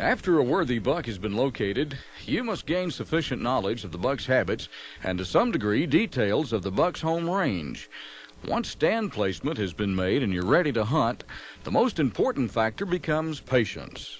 After a worthy buck has been located, you must gain sufficient knowledge of the buck's habits and to some degree details of the buck's home range. Once stand placement has been made and you're ready to hunt, the most important factor becomes patience.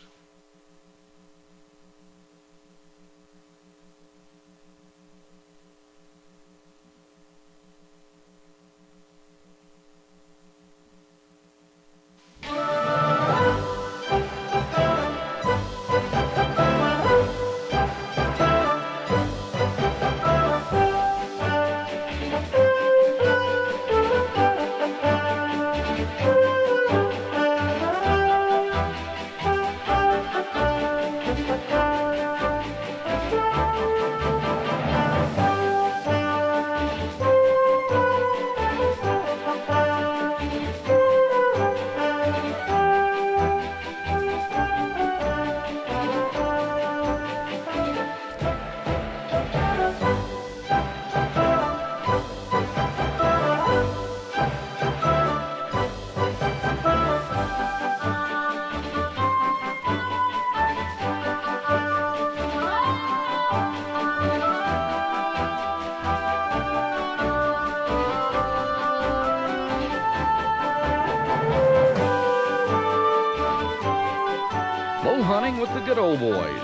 Bowhunting with the good old boys.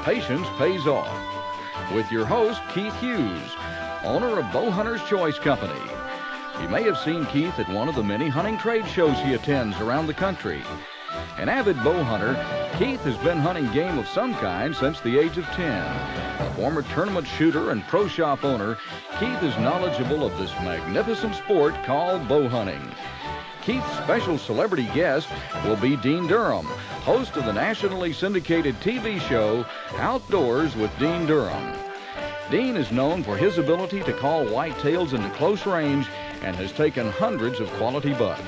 Patience pays off. With your host, Keith Hughes, owner of Bowhunter's Choice Company. You may have seen Keith at one of the many hunting trade shows he attends around the country. An avid bow hunter, Keith has been hunting game of some kind since the age of 10. A former tournament shooter and pro shop owner, Keith is knowledgeable of this magnificent sport called bow hunting. Keith's special celebrity guest will be Dean Durham, host of the nationally syndicated TV show Outdoors with Dean Durham. Dean is known for his ability to call whitetails into close range and has taken hundreds of quality bucks.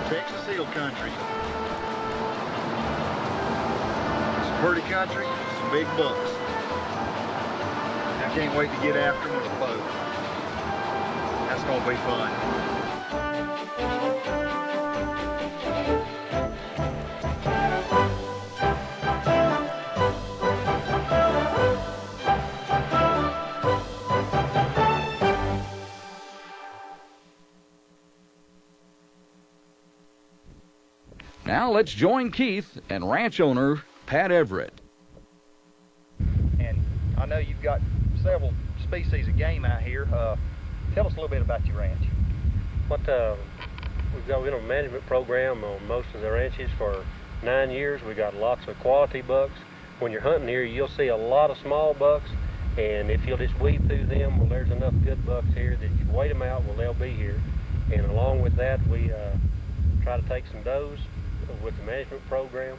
Texas Hill Country. Some pretty country, some big bucks. I can't wait to get after them with a bow. That's gonna be fun. Now let's join Keith and ranch owner Pat Everett. And I know you've got several species of game out here. Tell us a little bit about your ranch. We've been on a management program on most of the ranches for 9 years. We got lots of quality bucks. When you're hunting here, you'll see a lot of small bucks, and if you'll just weed through them, well, there's enough good bucks here that you wait them out, well, they'll be here. And along with that, we try to take some does with the management program,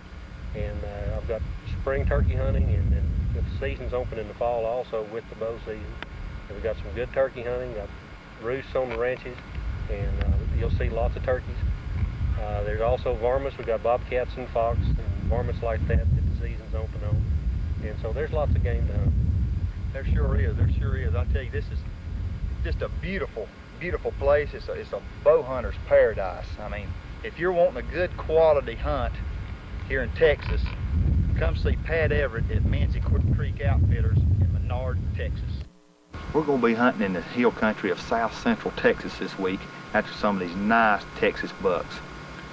and I've got spring turkey hunting, and then the season's open in the fall also with the bow season. And we've got some good turkey hunting, got roosts on the ranches, and you'll see lots of turkeys. There's also varmints. We've got bobcats and fox and varmints like that the season's open on. And so there's lots of game to hunt. There sure is, there sure is. I tell you, this is just a beautiful, beautiful place. It's a bow hunter's paradise. I mean, if you're wanting a good quality hunt here in Texas, come see Pat Everett at Manzi Creek Outfitters in Menard, Texas. We're going to be hunting in the hill country of south central Texas this week after some of these nice Texas bucks.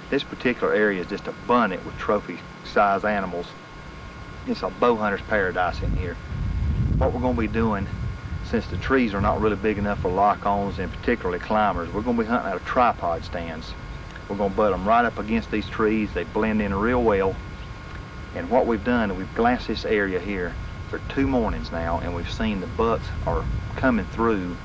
This particular area is just abundant with trophy-size animals. It's a bow hunter's paradise in here. What we're going to be doing, since the trees are not really big enough for lock-ons and particularly climbers, we're going to be hunting out of tripod stands. We're going to butt them right up against these trees. They blend in real well. And what we've done is we've glassed this area here for 2 mornings now, and we've seen the bucks are coming through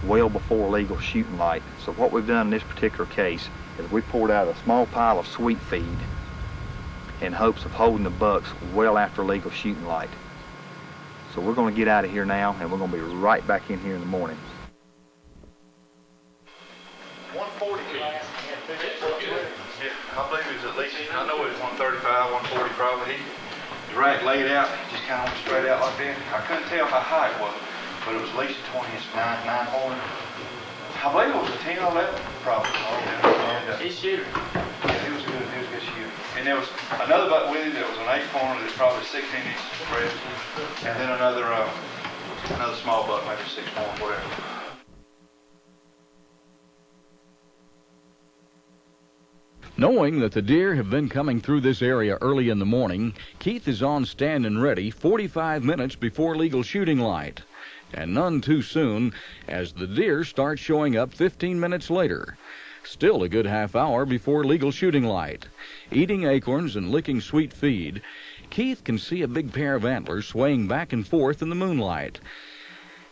well before legal shooting light. So what we've done in this particular case is we poured out a small pile of sweet feed in hopes of holding the bucks well after legal shooting light. So we're going to get out of here now, and we're going to be right back in here in the morning. 140. I believe it was at least, I know it was 135, 140 probably. The rack laid out, just kind of went straight out like that. I couldn't tell how high it was, but it was at least a 20 inch 9 horn. I believe it was a 10 or 11 probably. He's shooter. Yeah, he was And there was another buck with him that was an 8-pointer that's probably 16 inches spread, and then another small buck, maybe 6 points, whatever. Knowing that the deer have been coming through this area early in the morning, Keith is on stand and ready 45 minutes before legal shooting light. And none too soon, as the deer start showing up 15 minutes later. Still a good half hour before legal shooting light. Eating acorns and licking sweet feed, Keith can see a big pair of antlers swaying back and forth in the moonlight.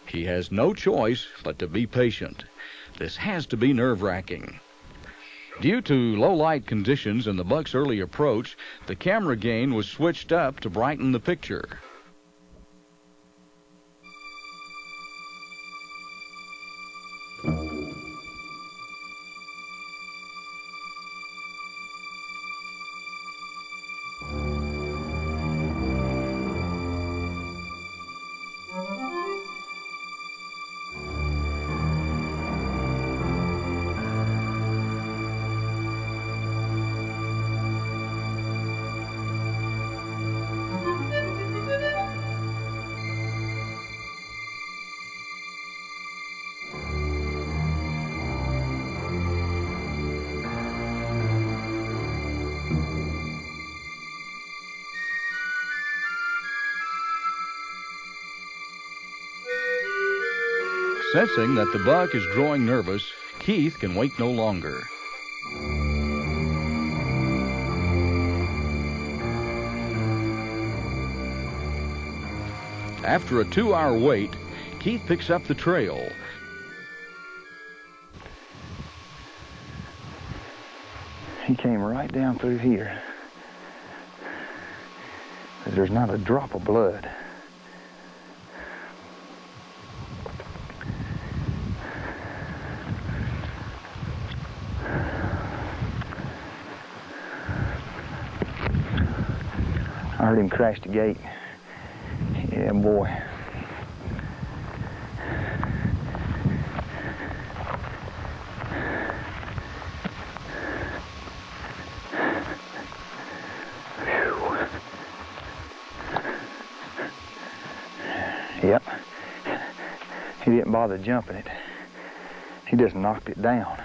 He has no choice but to be patient. This has to be nerve-wracking. Due to low light conditions and the buck's early approach, the camera gain was switched up to brighten the picture. Sensing that the buck is growing nervous, Keith can wait no longer. After a 2-hour wait, Keith picks up the trail. He came right down through here. There's not a drop of blood. I heard him crash the gate. Yeah, boy. Yep. He didn't bother jumping it. He just knocked it down.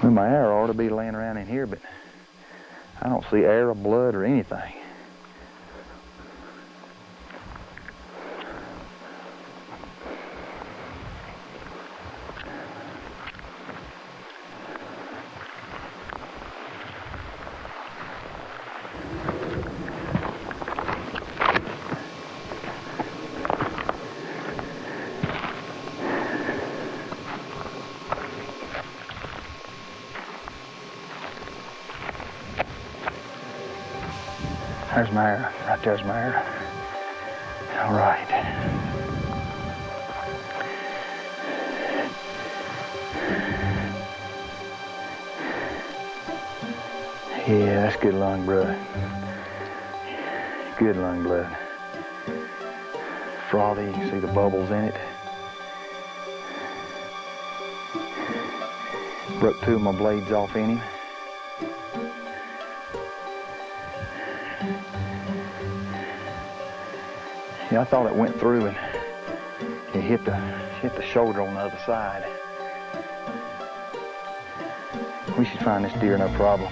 Well, my arrow ought to be laying around in here, but I don't see arrow, blood, or anything. There's my arrow. Right there's my arrow. All right. Yeah, that's good lung blood. Good lung blood. Frothy, you can see the bubbles in it. Broke 2 of my blades off in him. Yeah, I thought it went through and it hit the shoulder on the other side. We should find this deer no problem.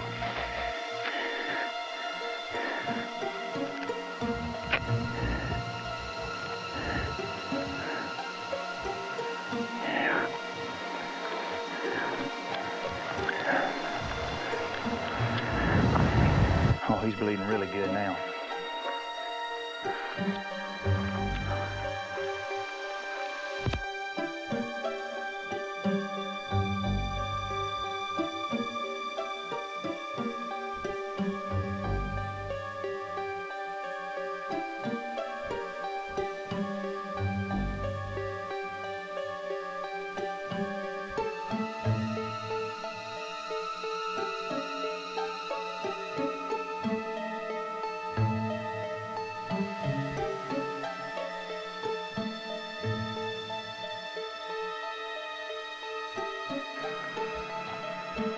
Oh, he's bleeding really good now.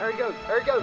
There he goes. There he goes.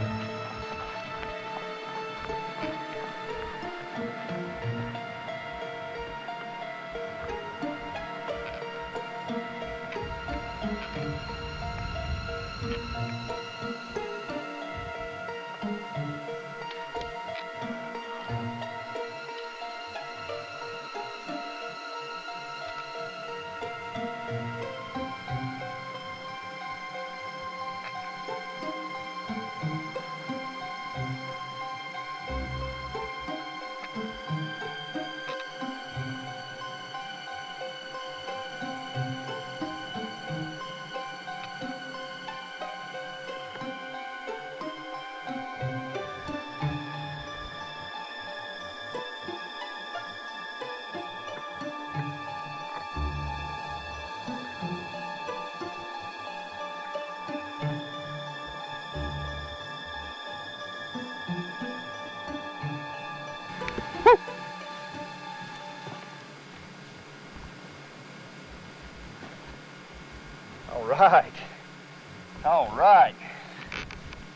All right.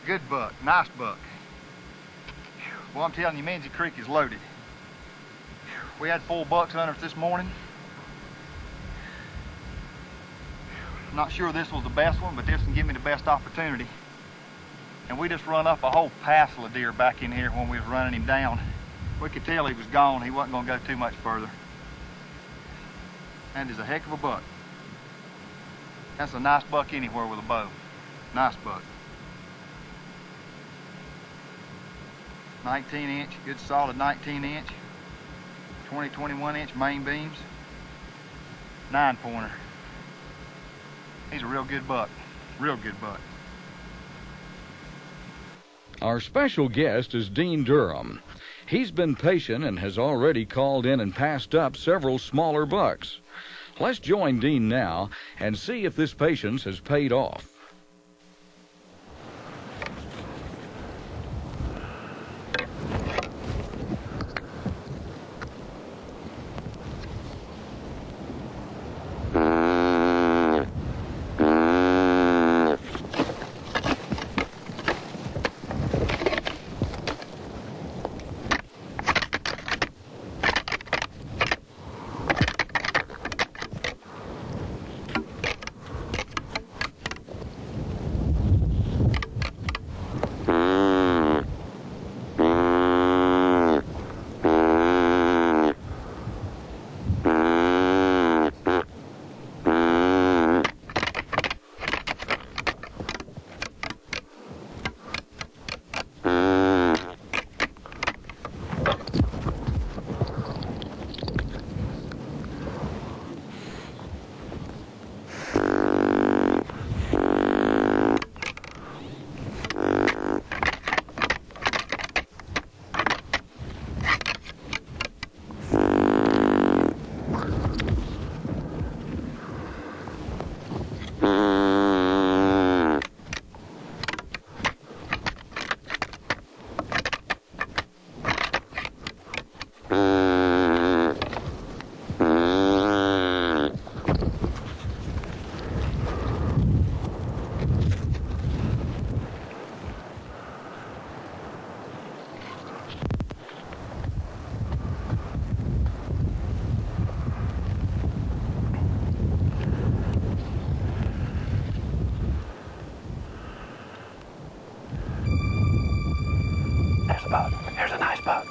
Good buck, nice buck. Well, I'm telling you, Minzy Creek is loaded. We had 4 bucks under us this morning. I'm not sure this was the best one, but this can give me the best opportunity. And we just run up a whole passel of deer back in here when we was running him down. We could tell he was gone. He wasn't gonna go too much further. That is a heck of a buck. That's a nice buck anywhere with a bow. Nice buck. 19 inch, good solid 19 inch. 21 inch main beams. 9-pointer. He's a real good buck. Real good buck. Our special guest is Dean Durham. He's been patient and has already called in and passed up several smaller bucks. Let's join Dean now and see if this patience has paid off. There's a nice buck.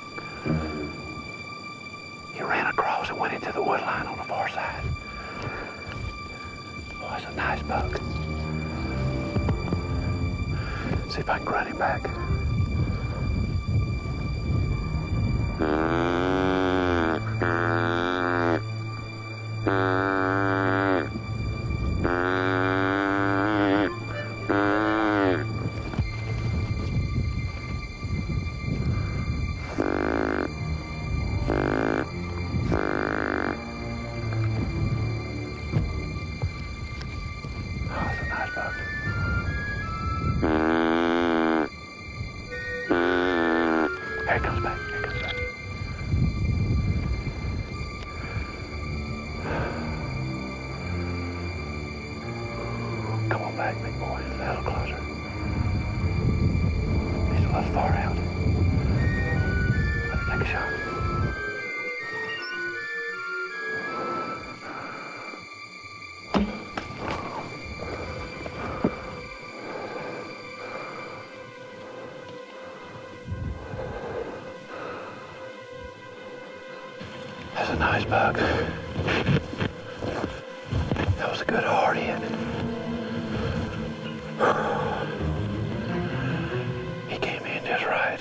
He ran across and went into the wood line on the far side. Oh, that's a nice buck. See if I can run him back. Come on back, big boy. A little closer. was far out. Better take a shot. That's a nice buck. That was a good hard hit. He came in just right.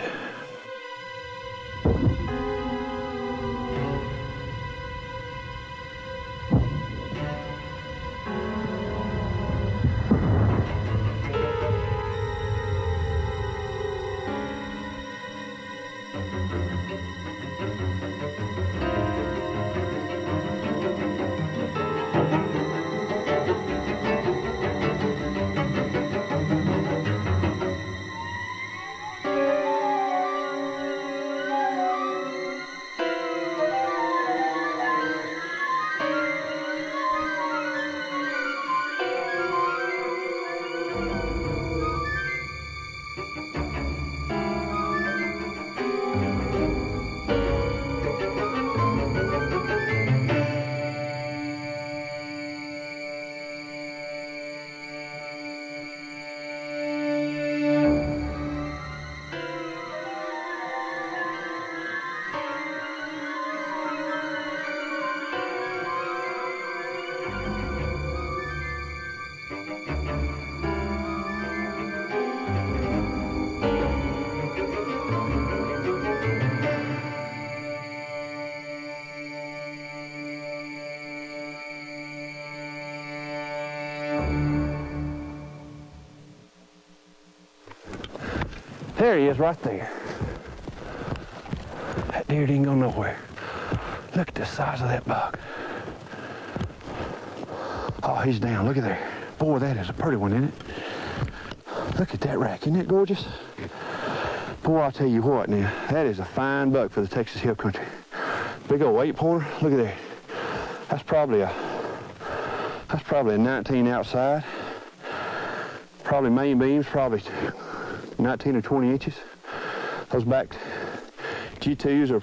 There he is right there. That deer didn't go nowhere. Look at the size of that buck. Oh, he's down. Look at there. Boy, that is a pretty one, isn't it? Look at that rack. Isn't that gorgeous? Boy, I'll tell you what now. That is a fine buck for the Texas Hill Country. Big old 8-pointer. Look at there. That's probably a 19 outside. Probably main beams, probably 19 or 20 inches. Those back G2s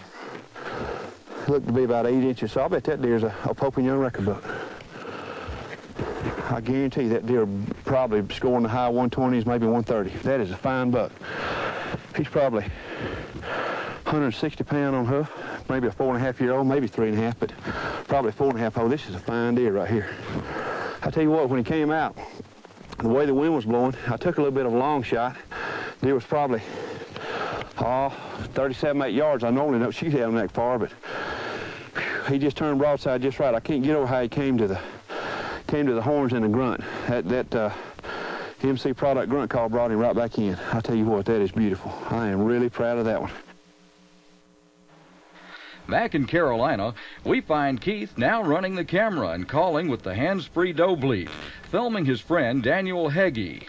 look to be about 8 inches, so I bet that deer's a Pope and Young record buck. I guarantee you that deer probably scoring the high 120s, maybe 130. That is a fine buck. He's probably 160 pound on hoof, maybe a 4.5-year-old, maybe 3.5, but probably 4.5-year-old. This is a fine deer right here. I tell you what, when he came out, the way the wind was blowing, I took a little bit of a long shot. Deer was probably 37-8 yards. I normally don't shoot at him that far, but he just turned broadside just right. I can't get over how he came to the horns and the grunt. That MC product grunt call brought him right back in. I tell you what, that is beautiful. I am really proud of that one. Back in Carolina, we find Keith now running the camera and calling with the hands-free doe bleed, filming his friend Daniel Heggie.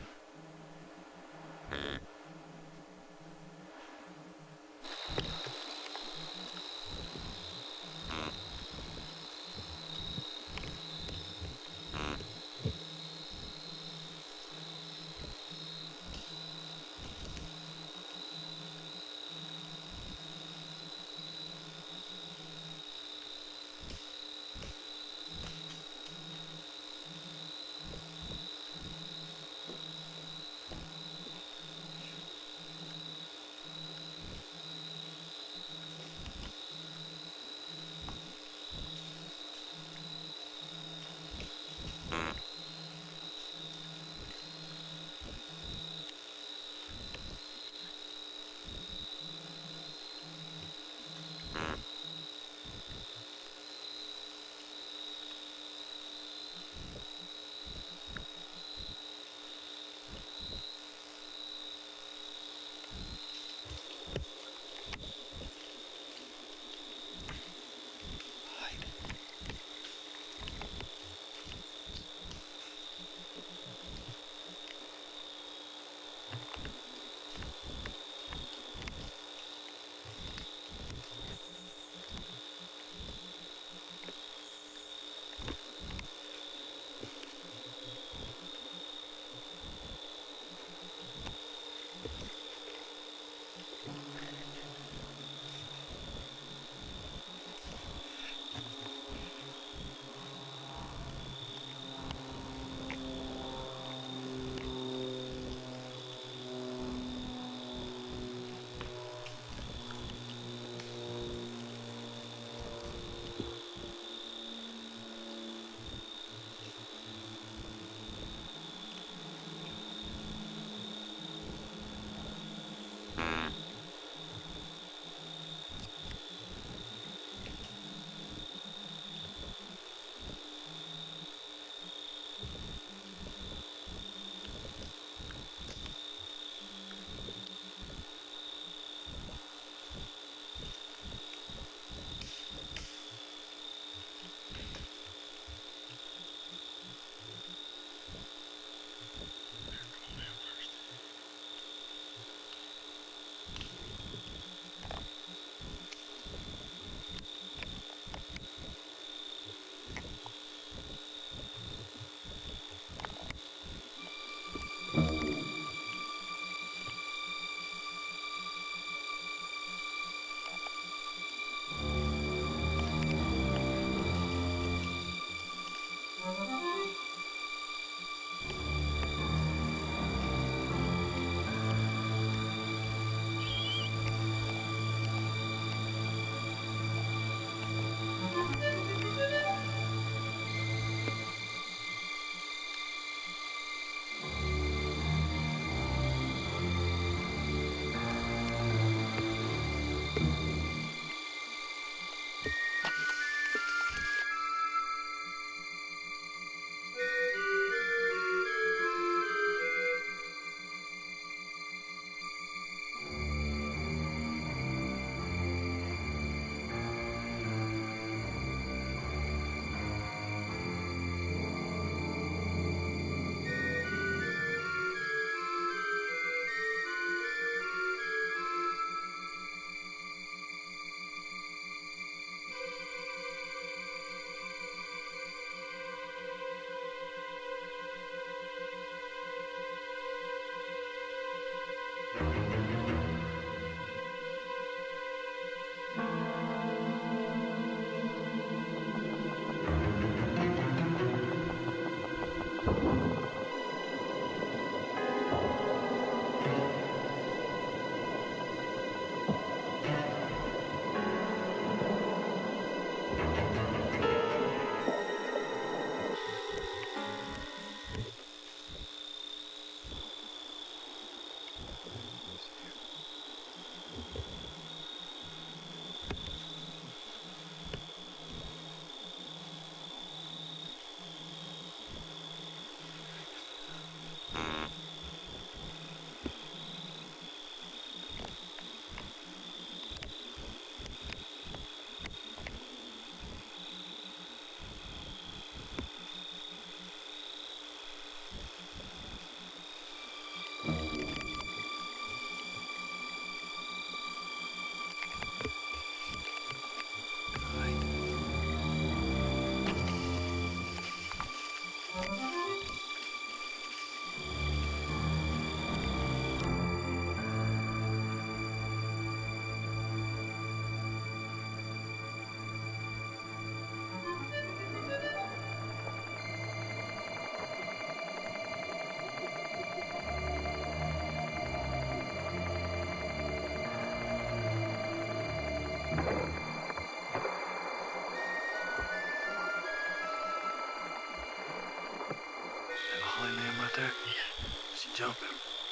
Holly limb right there? Yeah. She jumping.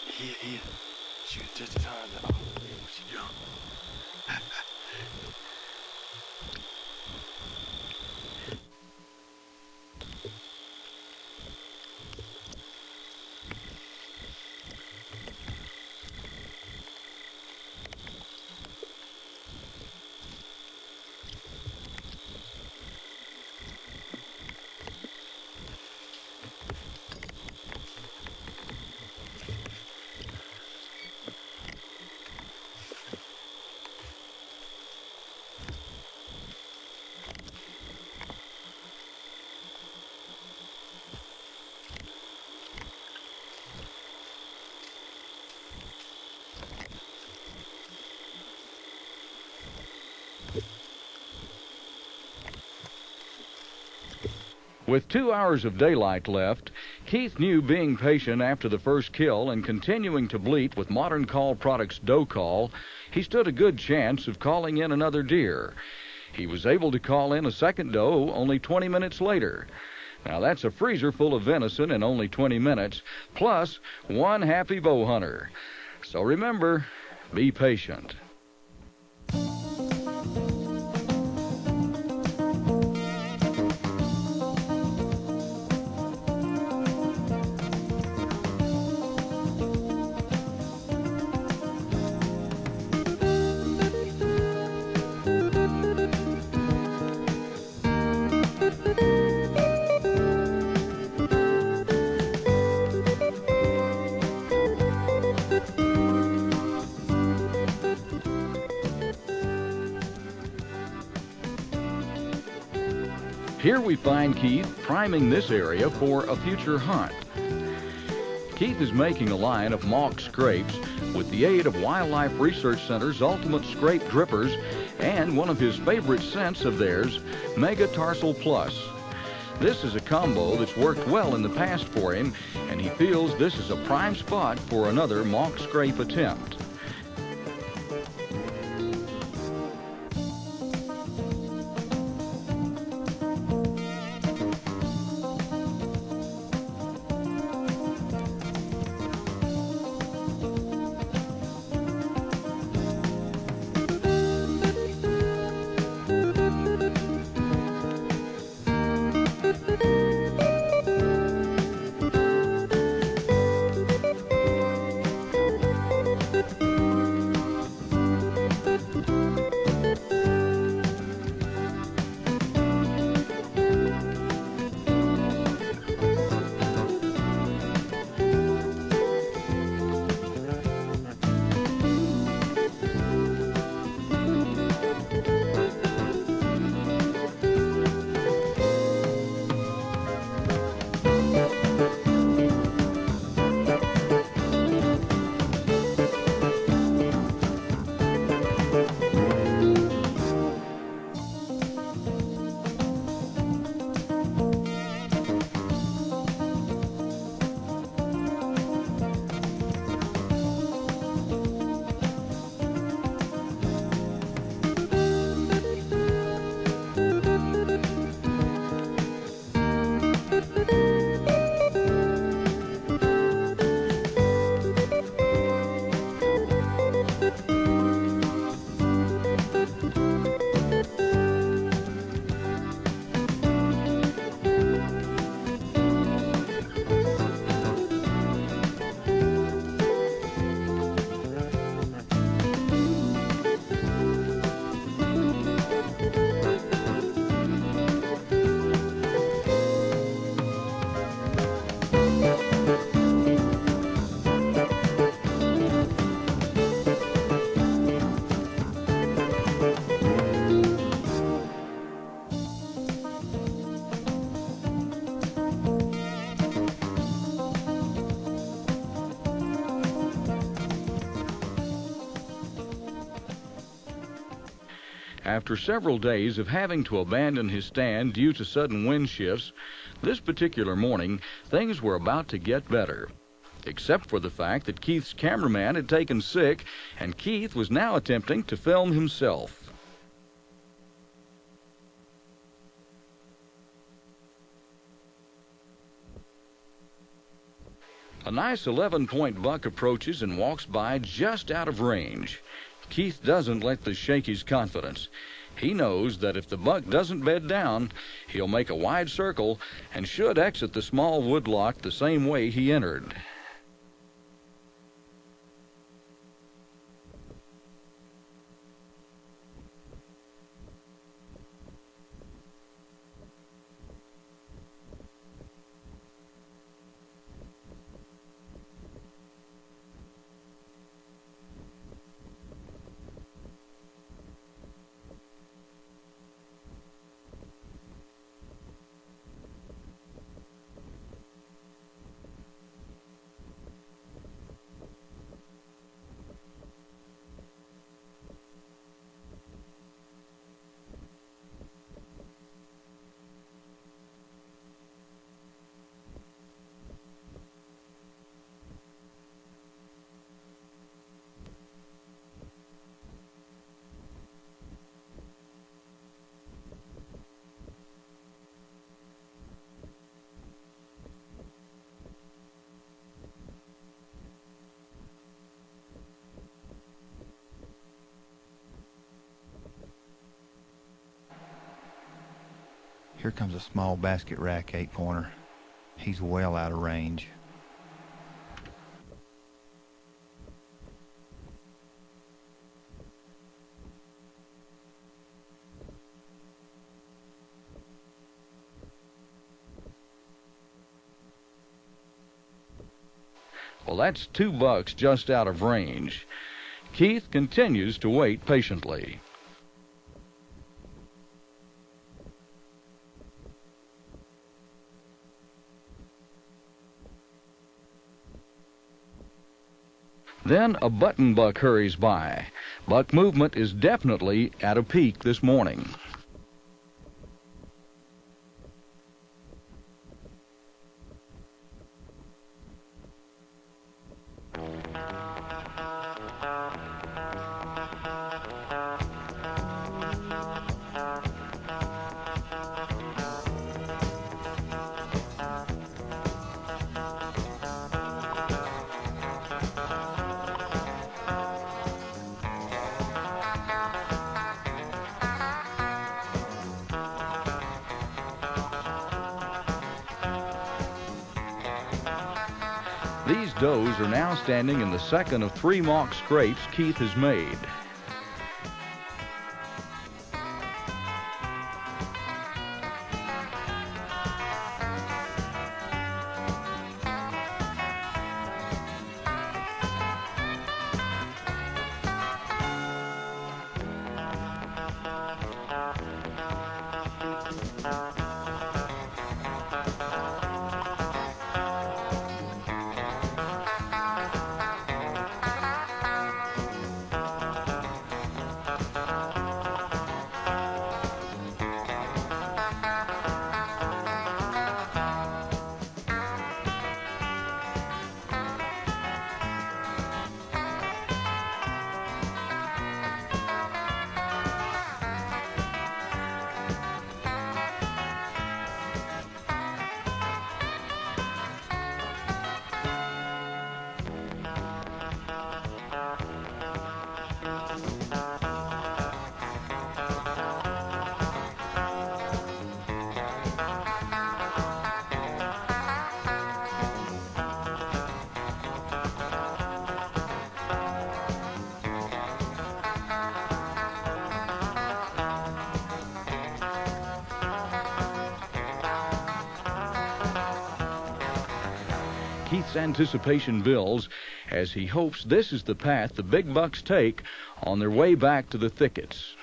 Here. She was just as high as that. Oh, she jumped. With 2 hours of daylight left, Keith knew being patient after the first kill and continuing to bleat with Modern Call Products doe call, he stood a good chance of calling in another deer. He was able to call in a second doe only 20 minutes later. Now that's a freezer full of venison in only 20 minutes, plus one happy bow hunter. So remember, be patient. Here we find Keith priming this area for a future hunt. Keith is making a line of mock scrapes with the aid of Wildlife Research Center's Ultimate Scrape Drippers and one of his favorite scents of theirs, Mega Tarsal Plus. This is a combo that's worked well in the past for him, and he feels this is a prime spot for another mock scrape attempt. After several days of having to abandon his stand due to sudden wind shifts, this particular morning things were about to get better. Except for the fact that Keith's cameraman had taken sick, and Keith was now attempting to film himself. A nice 11-point buck approaches and walks by just out of range. Keith doesn't let this shake his confidence. He knows that if the buck doesn't bed down, he'll make a wide circle and should exit the small woodlot the same way he entered. Here comes a small basket rack 8-pointer. He's well out of range. Well, that's 2 bucks just out of range. Keith continues to wait patiently. Then a button buck hurries by. Buck movement is definitely at a peak this morning. These does are now standing in the second of 3 mock scrapes Keith has made. Keith's anticipation builds as he hopes this is the path the big bucks take on their way back to the thickets.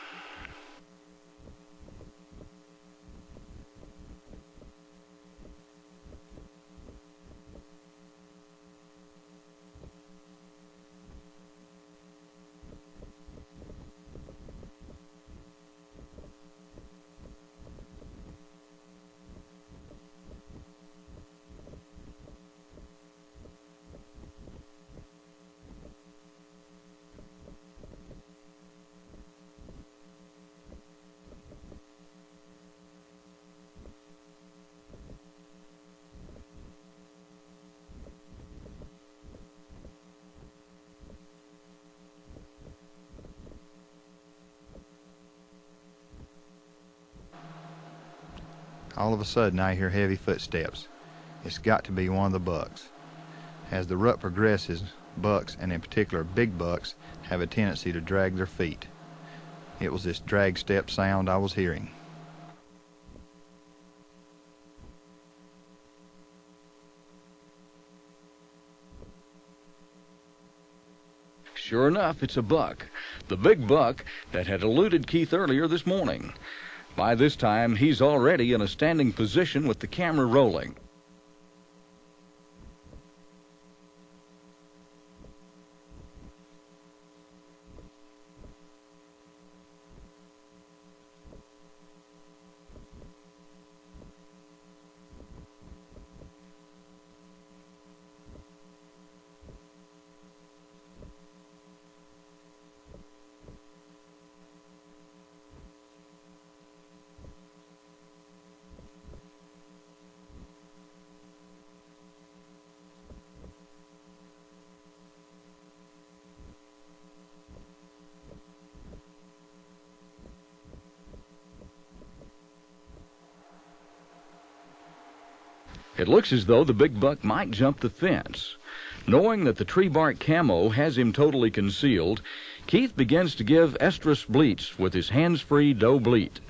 all of a sudden I hear heavy footsteps. It's got to be one of the bucks. As the rut progresses, bucks, and in particular big bucks, have a tendency to drag their feet. It was this drag step sound I was hearing. Sure enough, it's a buck. The big buck that had eluded Keith earlier this morning. By this time, he's already in a standing position with the camera rolling. It looks as though the big buck might jump the fence. Knowing that the tree bark camo has him totally concealed, Keith begins to give estrus bleats with his hands-free doe bleat.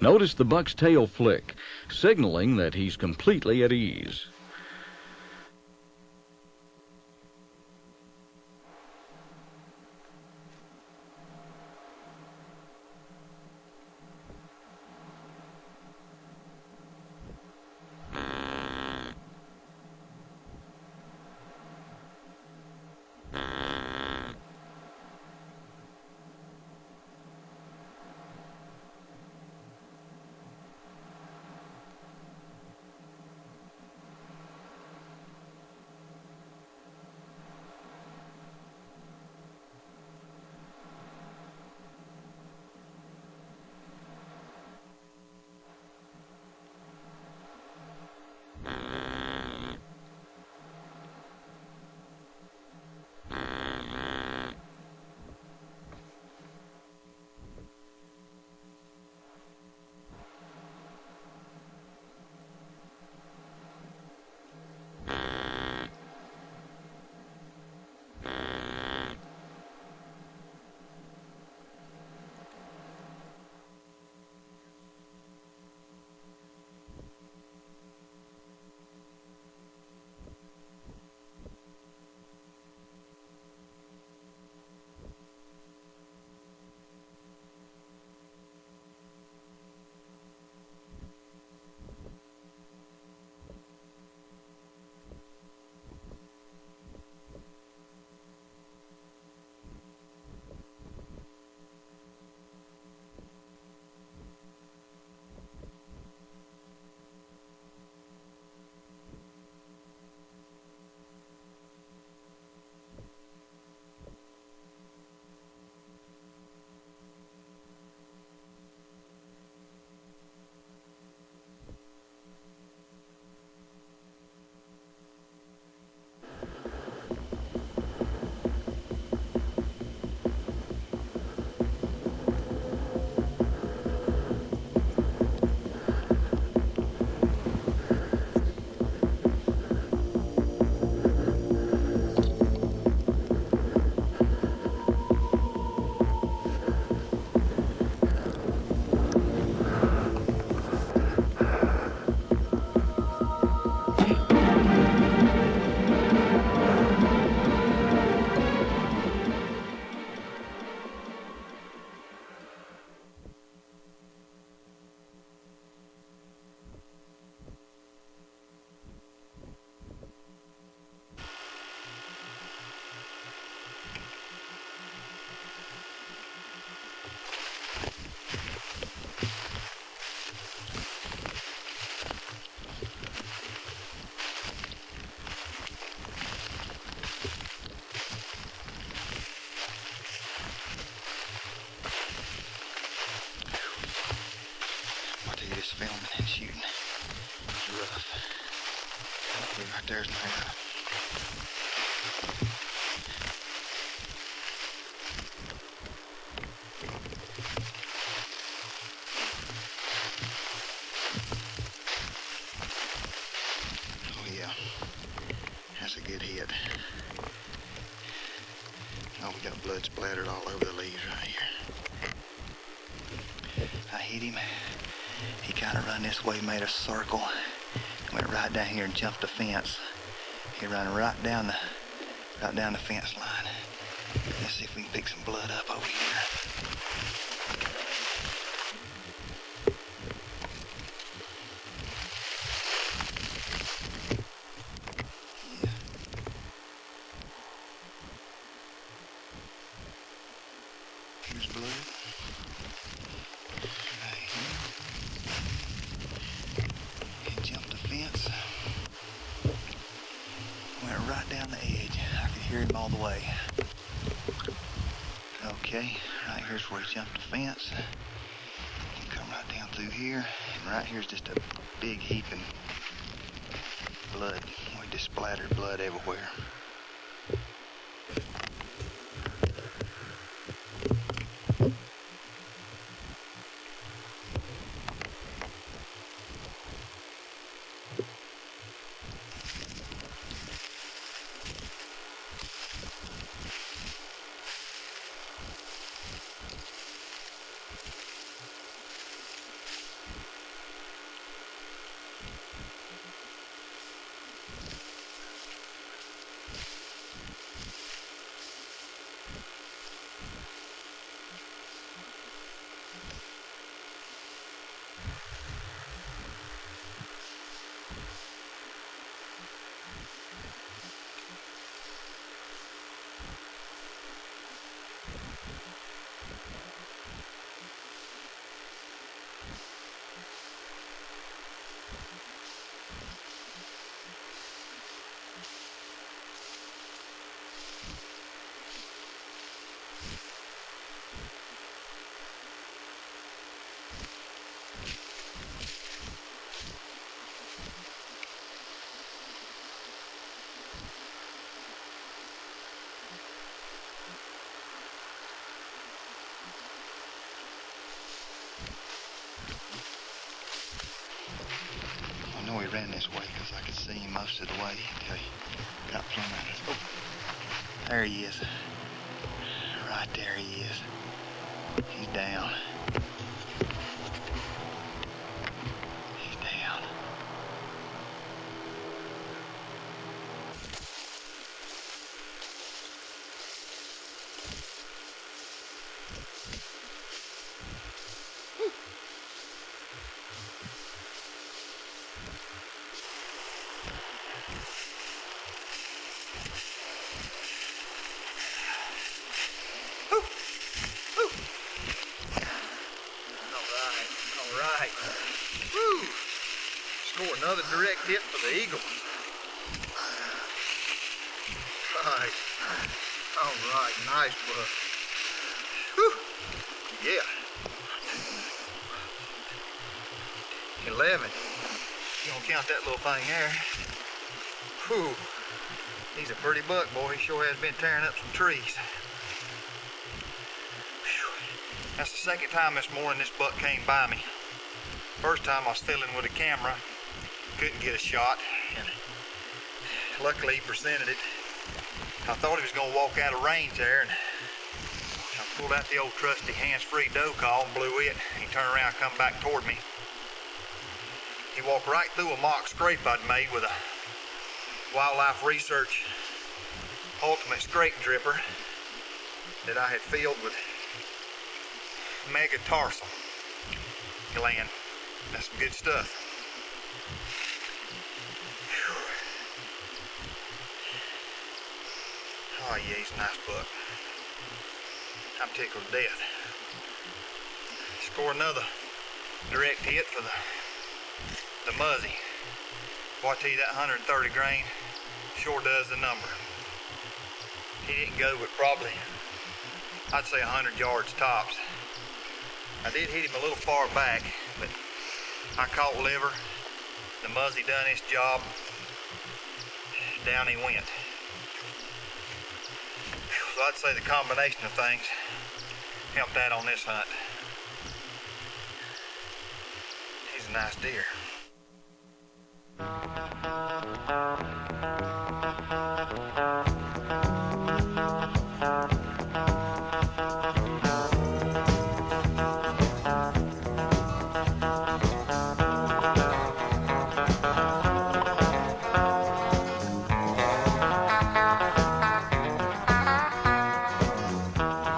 Notice the buck's tail flick, signaling that he's completely at ease. Filming and shooting. It's rough. Hopefully my right there's my arrow. Oh yeah, that's a good hit. Oh, we got blood splattered all over the leaves right here. I hit him. He kind of run this way, made a circle, went right down here and jumped the fence. He ran right down the fence line. Let's see if we can pick some blood up over here. Yeah. Here's blood. Went right down the edge. I could hear him all the way. Okay, right here's where he jumped the fence. You come right down through here, and right here's just a big heaping blood. We just splattered blood everywhere. I know he ran this way because I could see him most of the way. Okay, got plumb out of. Oh, there he is. Right there he is. He's down. He's down. Right. Woo! Score another direct hit for the eagle. Right. All right, nice buck. Woo! Yeah. 11. You gonna count that little thing there? Whew. He's a pretty buck, boy. He sure has been tearing up some trees. Whew. That's the second time this morning this buck came by me. First time I was fiddling with a camera, couldn't get a shot, and luckily he presented it. I thought he was gonna walk out of range there, and I pulled out the old trusty hands-free doe call and blew it. He turned around and come back toward me. He walked right through a mock scrape I'd made with a Wildlife Research Ultimate Scrape Dripper that I had filled with megatarsal gland. That's some good stuff. Whew. Oh yeah, he's a nice buck. I'm tickled to death. Score another direct hit for the muzzy. Boy, I tell you, that 130 grain sure does the number. He didn't go but probably, I'd say 100 yards tops. I did hit him a little far back, but I caught liver. The muzzy done its job. down he went. So I'd say the combination of things helped out on this hunt. He's a nice deer.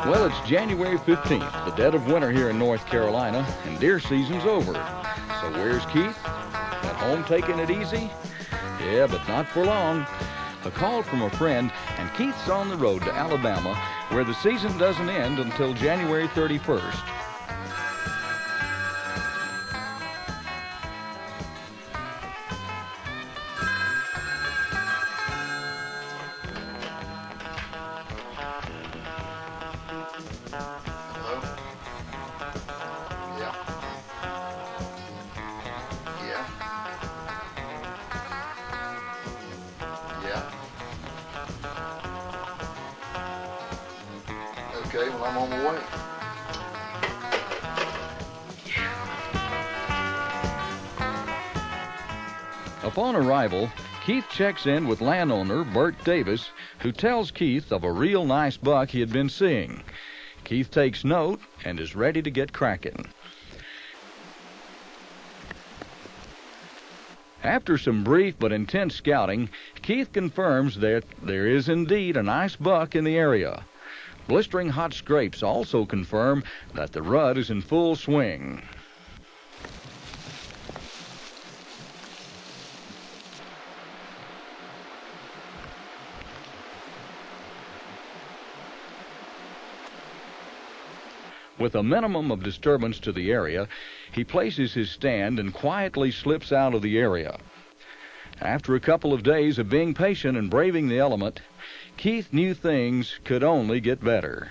Well, it's January 15th, the dead of winter here in North Carolina, and deer season's over. So where's Keith? At home taking it easy? Yeah, but not for long. A call from a friend, and Keith's on the road to Alabama, where the season doesn't end until January 31st. Hello? Yeah. Yeah. Yeah. Okay, well, I'm on my way. Upon arrival, Keith checks in with landowner Bert Davis, who tells Keith of a real nice buck he had been seeing. Keith takes note and is ready to get cracking. After some brief but intense scouting, Keith confirms that there is indeed a nice buck in the area. Blistering hot scrapes also confirm that the rut is in full swing. With a minimum of disturbance to the area, he places his stand and quietly slips out of the area. After a couple of days of being patient and braving the element, Keith knew things could only get better.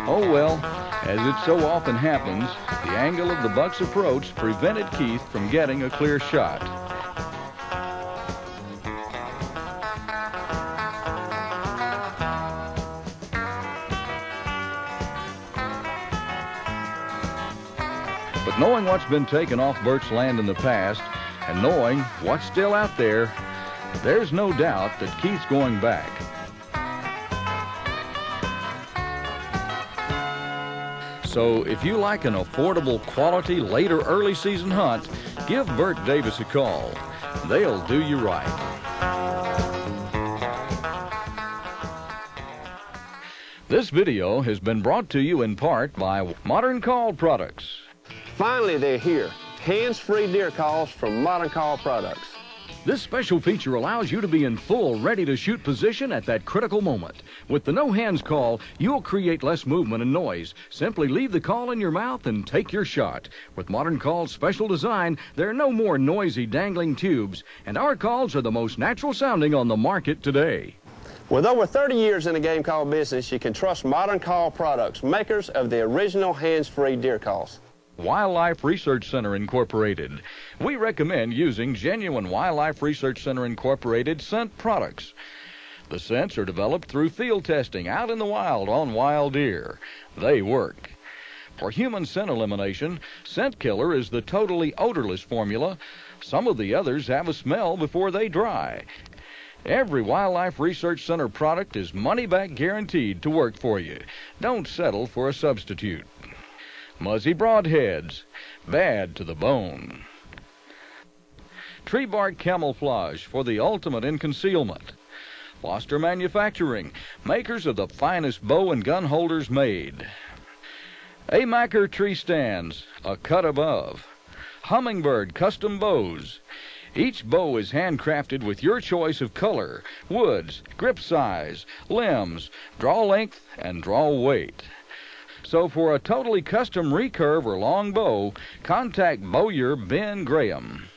Oh well, As it so often happens, the angle of the buck's approach prevented Keith from getting a clear shot. But knowing what's been taken off Bert's land in the past, and knowing what's still out there, there's no doubt that Keith's going back. So if you like an affordable, quality, late or early season hunt, give Bert Davis a call. They'll do you right. This video has been brought to you in part by Modern Call Products. Finally, they're here. Hands-free deer calls from Modern Call Products. This special feature allows you to be in full, ready-to-shoot position at that critical moment. With the no-hands call, you'll create less movement and noise. Simply leave the call in your mouth and take your shot. With Modern Call's special design, there are no more noisy, dangling tubes, and our calls are the most natural sounding on the market today. With over 30 years in the game call business, you can trust Modern Call Products, makers of the original hands-free deer calls. Wildlife Research Center Incorporated. We recommend using genuine Wildlife Research Center Incorporated scent products. The scents are developed through field testing out in the wild on wild deer. They work. For human scent elimination, Scent Killer is the totally odorless formula. Some of the others have a smell before they dry. Every Wildlife Research Center product is money-back guaranteed to work for you. Don't settle for a substitute. Muzzy broadheads, bad to the bone. Tree bark camouflage for the ultimate in concealment. Foster Manufacturing, makers of the finest bow and gun holders made. Amaker tree stands, a cut above. Hummingbird custom bows. Each bow is handcrafted with your choice of color, woods, grip size, limbs, draw length, and draw weight. So for a totally custom recurve or long bow, contact Bowyer Ben Graham.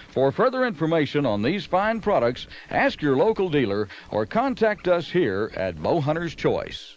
For further information on these fine products, ask your local dealer or contact us here at Bowhunter's Choice.